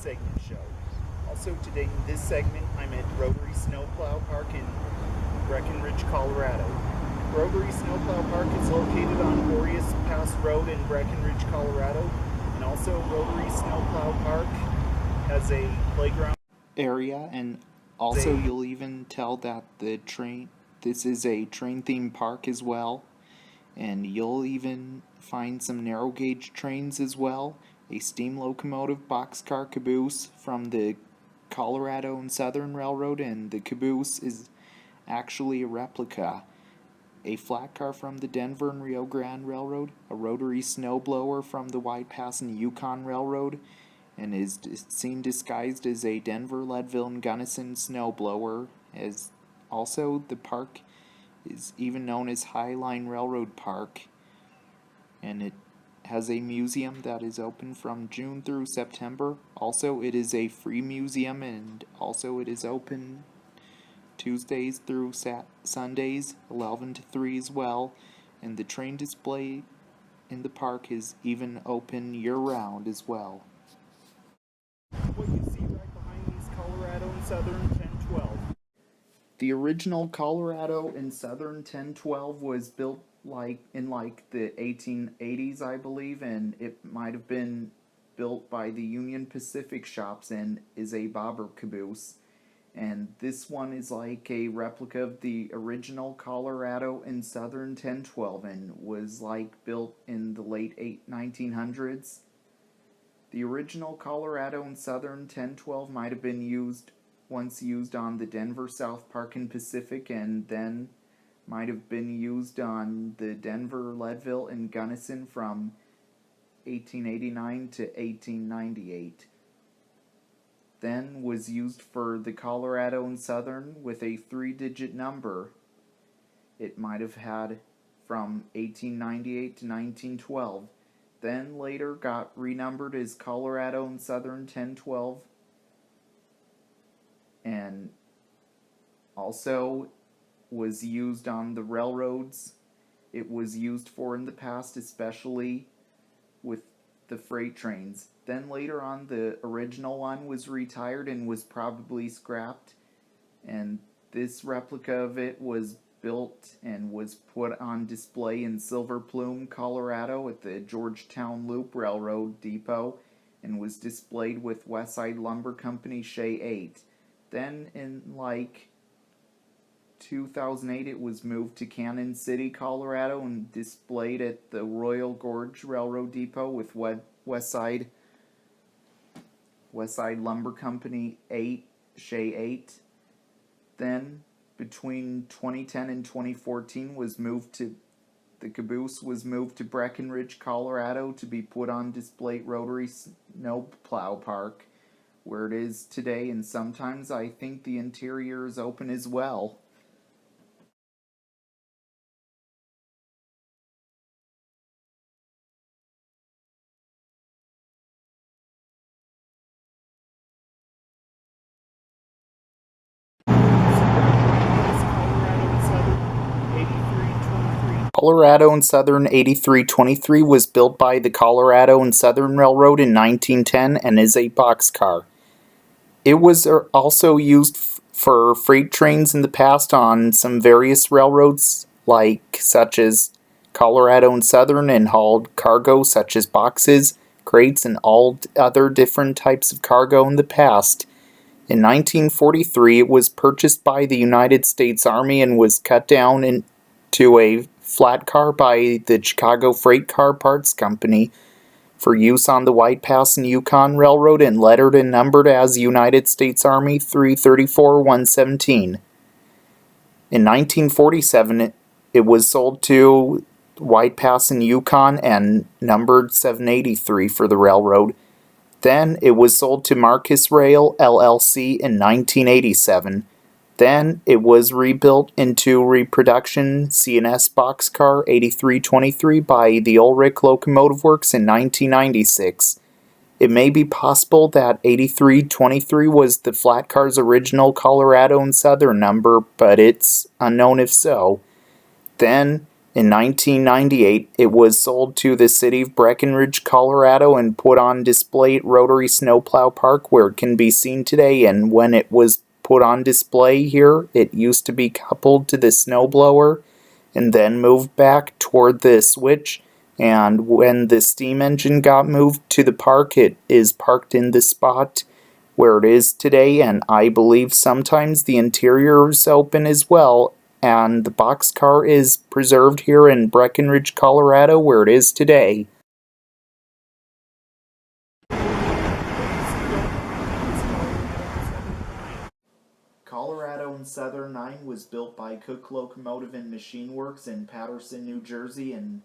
segment show. Also today in this segment, I'm at Rotary Snowplow Park in Breckenridge, Colorado. Rotary Snowplow Park is located on Boreas Pass Road in Breckenridge, Colorado, and also Rotary Snowplow Park has a playground area, and also you'll even tell that this is a train themed park as well, and you'll even find some narrow gauge trains as well, a steam locomotive boxcar caboose from the Colorado and Southern Railroad, and the caboose is actually a replica, a flat car from the Denver and Rio Grande Railroad, a rotary snowblower from the White Pass and Yukon Railroad, and is seen disguised as a Denver, Leadville, and Gunnison snowblower. As also, the park is even known as Highline Railroad Park, and it has a museum that is open from June through September. Also, it is a free museum, and also it is open Tuesdays through Sundays, 11 to 3 as well, and the train display in the park is even open year-round as well. What you see right behind me is Colorado and Southern 1012. The original Colorado and Southern 1012 was built in the 1880s, I believe, and it might have been built by the Union Pacific shops and is a bobber caboose. And this one is like a replica of the original Colorado and Southern 1012 and was built in the late 1900s. The original Colorado and Southern 1012 might have been once used on the Denver South Park and Pacific, and then might have been used on the Denver, Leadville, and Gunnison from 1889 to 1898. Then was used for the Colorado and Southern with a 3-digit number. It might have had from 1898 to 1912. Then later got renumbered as Colorado and Southern 1012, and also was used on the railroads. It was used for in the past, especially with the freight trains. Then later on, the original one was retired and was probably scrapped, and this replica of it was built and was put on display in Silver Plume, Colorado at the Georgetown Loop Railroad Depot, and was displayed with Westside Lumber Company Shea 8. Then in 2008 it was moved to Cannon City, Colorado, and displayed at the Royal Gorge Railroad Depot with Westside Lumber Company 8, Shea 8. Then between 2010 and 2014 the caboose was moved to Breckenridge, Colorado to be put on display at Rotary Snowplow Park, where it is today, and sometimes I think the interior is open as well. Colorado and Southern 8323 was built by the Colorado and Southern Railroad in 1910 and is a boxcar. It was also used for freight trains in the past on some various railroads, such as Colorado and Southern, and hauled cargo such as boxes, crates, and all other different types of cargo in the past. In 1943, it was purchased by the United States Army and was cut down into a flat car by the Chicago Freight Car Parts Company for use on the White Pass and Yukon Railroad, and lettered and numbered as United States Army 334-117. In 1947, it was sold to White Pass and Yukon and numbered 783 for the railroad. Then it was sold to Marcus Rail LLC in 1987. Then it was rebuilt into reproduction CNS Boxcar 8323 by the Ulrich Locomotive Works in 1996. It may be possible that 8323 was the flat car's original Colorado and Southern number, but it's unknown if so. Then In 1998, it was sold to the city of Breckenridge, Colorado, and put on display at Rotary Snowplow Park, where it can be seen today. And when it was put on display here, it used to be coupled to the snowblower and then moved back toward the switch. And when the steam engine got moved to the park, it is parked in the spot where it is today, and I believe sometimes the interior is open as well. And the boxcar is preserved here in Breckenridge, Colorado, where it is today. Colorado and Southern 9 was built by Cook Locomotive and Machine Works in Paterson, New Jersey in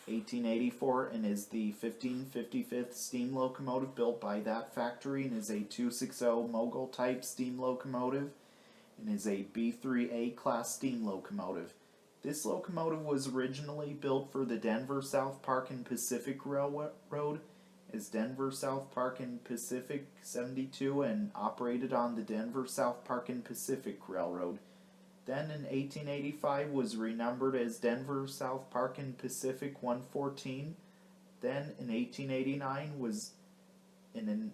1884 and is the 1555th steam locomotive built by that factory and is a 260 mogul type steam locomotive and is a B3A class steam locomotive. This locomotive was originally built for the Denver South Park and Pacific Railroad as Denver South Park and Pacific 72 and operated on the Denver South Park and Pacific Railroad. Then in 1885 was renumbered as Denver South Park and Pacific 114. Then in 1889 was in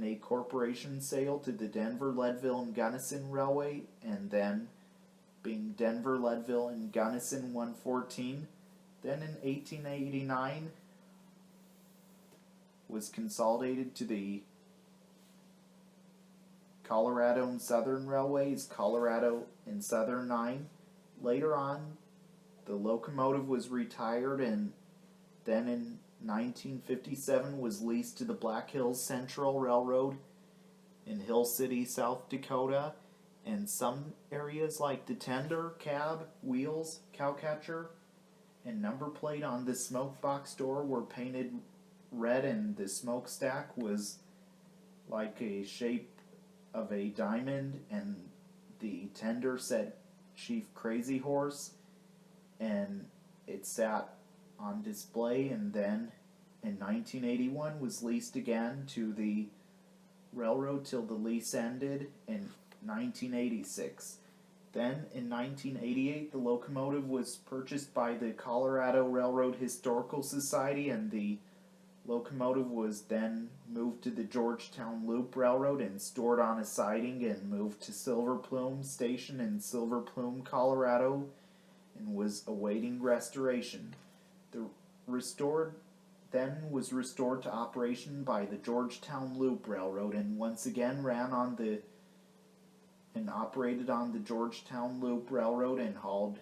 a corporation sale to the Denver, Leadville, and Gunnison Railway, and then being Denver, Leadville, and Gunnison 114. Then in 1889 was consolidated to the Colorado and Southern Railways, Colorado and Southern 9. Later on, the locomotive was retired and then in 1957 was leased to the Black Hills Central Railroad in Hill City, South Dakota, and some areas like the tender, cab, wheels, cowcatcher, and number plate on the smoke box door were painted red, and the smokestack was like a shape of a diamond, and the tender said Chief Crazy Horse, and it sat on display, and then in 1981 was leased again to the railroad till the lease ended in 1986. Then in 1988 the locomotive was purchased by the Colorado Railroad Historical Society, and the locomotive was then moved to the Georgetown Loop Railroad and stored on a siding and moved to Silver Plume Station in Silver Plume, Colorado, and was awaiting restoration. The restored was restored to operation by the Georgetown Loop Railroad and once again ran on the and operated on the Georgetown Loop Railroad and hauled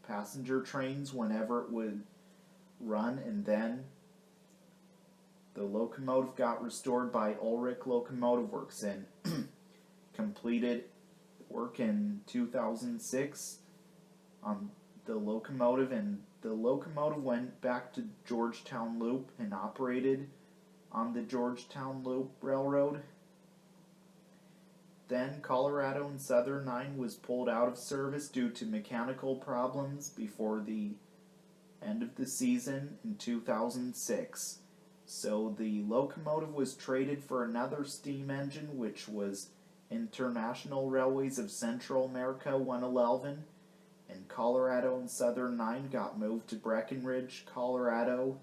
passenger trains whenever it would run, and then the locomotive got restored by Ulrich Locomotive Works and completed work in 2006 on the locomotive, and the locomotive went back to Georgetown Loop and operated on the Georgetown Loop Railroad. Then Colorado and Southern 9 was pulled out of service due to mechanical problems before the end of the season in 2006. So the locomotive was traded for another steam engine, which was International Railways of Central America 111, and Colorado and Southern 9 got moved to Breckenridge, Colorado,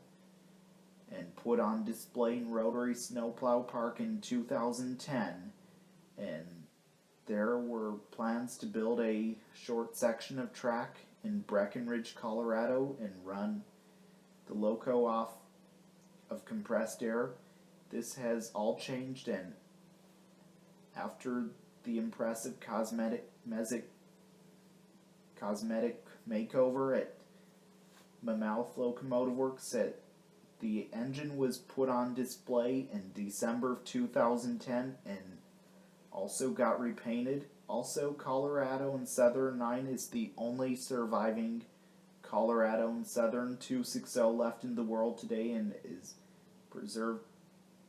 and put on display in Rotary Snowplow Park in 2010. And there were plans to build a short section of track in Breckenridge, Colorado, and run the loco off of compressed air. This has all changed, and after the impressive cosmetic makeover at Mammoth Locomotive Works, the engine was put on display in December of 2010 and also got repainted. Also, Colorado and Southern 9 is the only surviving Colorado and Southern 260 left in the world today and is preserved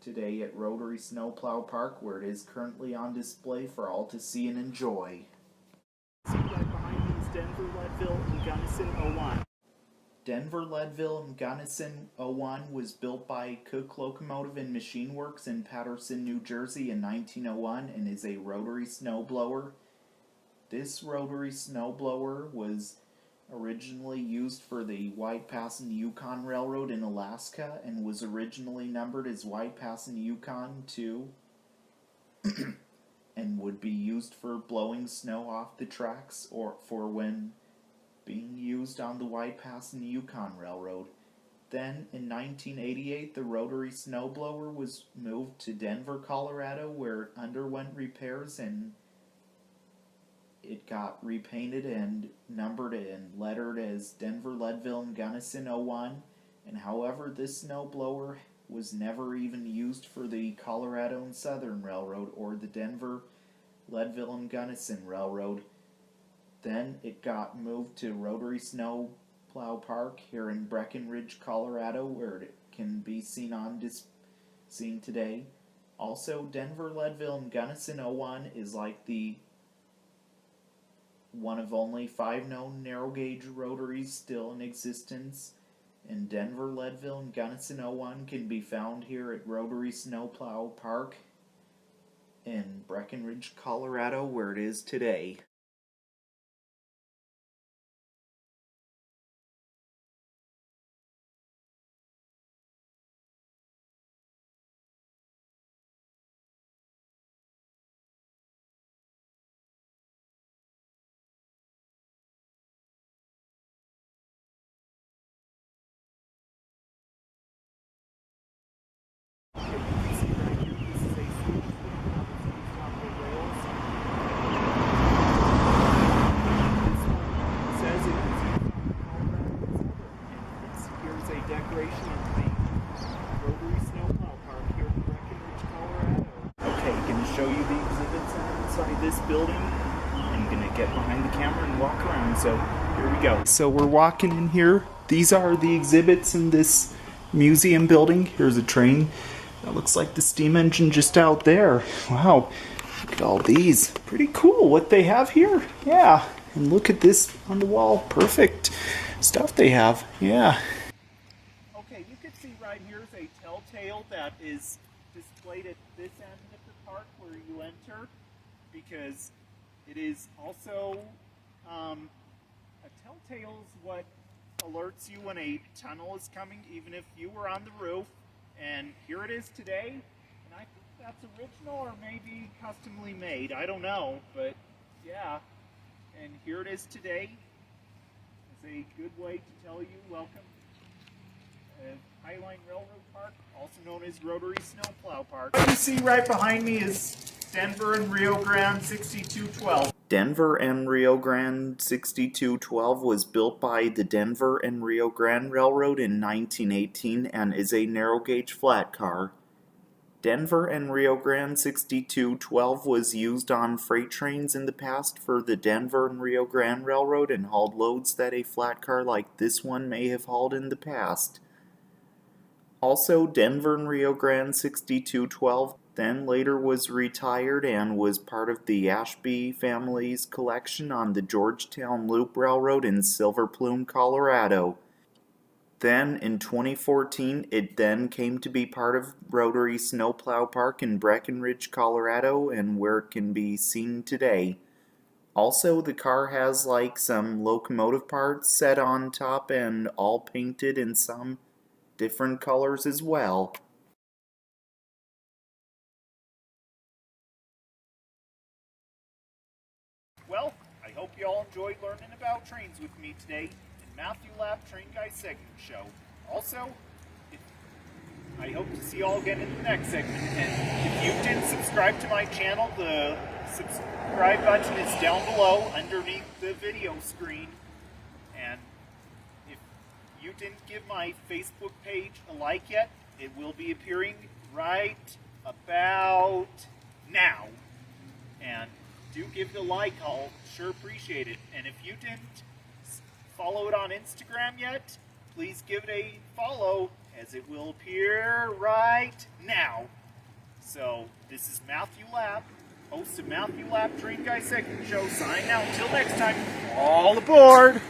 today at Rotary Snowplow Park, where it is currently on display for all to see and enjoy. See right behind me is Denver, Leadville, and Gunnison 01. Denver, Leadville, and Gunnison 01 was built by Cook Locomotive and Machine Works in Paterson, New Jersey in 1901 and is a rotary snowblower. This rotary snowblower was originally used for the White Pass and Yukon Railroad in Alaska and was originally numbered as White Pass and Yukon 2 and would be used for blowing snow off the tracks or for when being used on the White Pass and Yukon Railroad. Then, in 1988, the rotary snowblower was moved to Denver, Colorado, where it underwent repairs and it got repainted and numbered and lettered as Denver, Leadville, and Gunnison 01. And however, this snowblower was never even used for the Colorado and Southern Railroad or the Denver, Leadville, and Gunnison Railroad. Then it got moved to Rotary Snow Plow Park here in Breckenridge, Colorado, where it can be seen today. Also, Denver, Leadville, and Gunnison 01 is like the one of only 5 known narrow gauge rotaries still in existence. And Denver, Leadville, and Gunnison 01 can be found here at Rotary Snowplow Park in Breckenridge, Colorado, where it is today. Decoration of the Rotary Snowplow Park here in Breckenridge, Colorado. Okay, going to show you the exhibits inside this building. I'm going to get behind the camera and walk around, so here we go. So we're walking in here. These are the exhibits in this museum building. Here's a train. That looks like the steam engine just out there. Wow, look at all these. Pretty cool what they have here. Yeah, and look at this on the wall. Perfect stuff they have. Yeah. You can see right here is a telltale that is displayed at this end of the park where you enter, because it is also a telltale is what alerts you when a tunnel is coming, even if you were on the roof. And here it is today, and I think that's original or maybe customly made. I don't know, but yeah. And here it is today. It's a good way to tell you welcome. Highline Railroad Park, also known as Rotary Snowplow Park. What you see right behind me is Denver and Rio Grande 6212. Denver and Rio Grande 6212 was built by the Denver and Rio Grande Railroad in 1918 and is a narrow gauge flat car. Denver and Rio Grande 6212 was used on freight trains in the past for the Denver and Rio Grande Railroad and hauled loads that a flat car like this one may have hauled in the past. Also, Denver and Rio Grande 6212 then later was retired and was part of the Ashby family's collection on the Georgetown Loop Railroad in Silver Plume, Colorado. Then, in 2014, it then came to be part of Rotary Snowplow Park in Breckenridge, Colorado, and where it can be seen today. Also, the car has like some locomotive parts set on top and all painted in some different colors as well. Well, I hope you all enjoyed learning about trains with me today in Matthew Lap Train Guy segment show. Also, I hope to see you all again in the next segment. And if you didn't subscribe to my channel, the subscribe button is down below underneath the video screen. And if you didn't give my Facebook page a like yet, it will be appearing right about now. And do give it a like, I'll sure appreciate it. And if you didn't follow it on Instagram yet, please give it a follow, as it will appear right now. So, this is Matthew Lapp, host of Matthew Lapp Train Guy Segment Show, signing out. Until next time, all aboard!